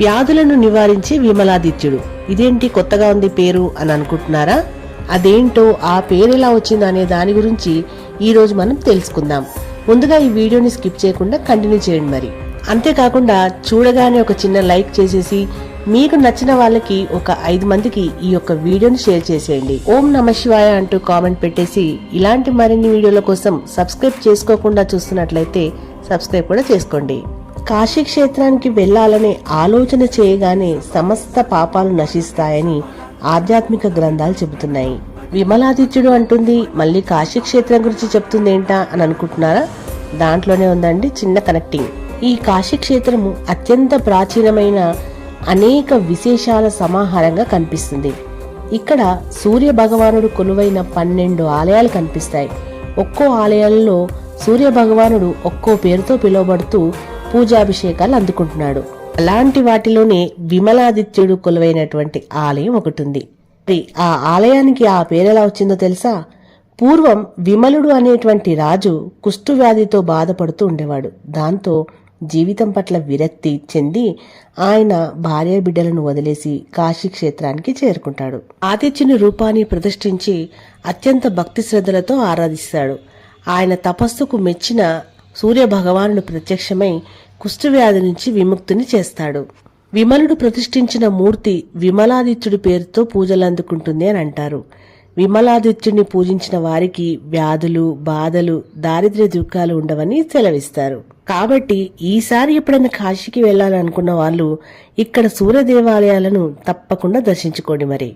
వ్యాధులను నివారించే విమలాదిత్యుడు. ఇదేంటి కొత్తగా ఉంది పేరు అని అనుకుంటున్నారా? అదేంటో, ఆ పేరు ఎలా వచ్చిందో అనే దాని గురించి ఈరోజు మనం తెలుసుకుందాం. ముందుగా ఈ వీడియోని స్కిప్ చేయకుండా కంటిన్యూ చేయండి. మరి అంతేకాకుండా చూడగానే ఒక చిన్న లైక్ చేసేసి మీకు నచ్చిన వాళ్ళకి ఒక 5 మందికి ఈ యొక్క వీడియోని షేర్ చేసేయండి. ఓం నమ శివాయ అంటూ కామెంట్ పెట్టేసి ఇలాంటి మరిన్ని వీడియోల కోసం సబ్స్క్రైబ్ చేసుకోకుండా చూస్తున్నట్లయితే సబ్స్క్రైబ్ కూడా చేసుకోండి. కాశీ క్షేత్రానికి వెళ్లాలనే ఆలోచన చేయగానే సమస్త పాపాలు నశిస్తాయని ఆధ్యాత్మిక గ్రంథాలు చెబుతున్నాయి. విమలాదిత్యుడు అంటుంది, మళ్ళీ కాశీ క్షేత్రం గురించి చెప్తుందేంటా అని అనుకుంటున్నారా? దాంట్లోనే ఉందండి చిన్న కనెక్టింగ్. ఈ కాశీ క్షేత్రము అత్యంత ప్రాచీనమైన అనేక విశేషాల సమాహారంగా కనిపిస్తుంది. ఇక్కడ సూర్య భగవానుడు కొలువైన 12 ఆలయాలు కనిపిస్తాయి. ఒక్కో ఆలయాలలో సూర్య భగవానుడు ఒక్కో పేరుతో పిలువబడుతూ పూజాభిషేకాలు అందుకుంటున్నాడు. అలాంటి వాటిలోనే విమలాదిత్యుడు కొలువైనటువంటి ఆలయం ఒకటి ఉంది. మరి ఆ ఆలయానికి ఆ పేరెలా వచ్చిందో తెలుసా? పూర్వం విమలుడు అనేటువంటి రాజు కుష్టు వ్యాధితో బాధపడుతూ ఉండేవాడు. దాంతో జీవితం పట్ల విరక్తి చెంది ఆయన భార్య బిడ్డలను వదిలేసి కాశీ క్షేత్రానికి చేరుకుంటాడు. ఆదిత్యుని రూపాన్ని ప్రతిష్ఠించి అత్యంత భక్తి శ్రద్ధలతో ఆరాధిస్తాడు. ఆయన తపస్సుకు మెచ్చిన సూర్య భగవానుడు ప్రత్యక్షమై కుష్ఠవ్యాధి నుంచి విముక్తిని చేస్తాడు. విమలుడు ప్రతిష్ఠించిన మూర్తి విమలాదిత్యుడి పేరుతో పూజలు అందుకుంటుంది అని అంటారు. విమలాదిత్యుడిని పూజించిన వారికి వ్యాధులు, బాధలు, దారిద్ర్య దుఃఖాలు ఉండవని సెలవిస్తారు. కాబట్టి ఈసారి ఎప్పుడైనా కాశీకి వెళ్లాలనుకున్న వాళ్ళు ఇక్కడ సూర్య దేవాలయాలను తప్పకుండా దర్శించుకోండి. మరి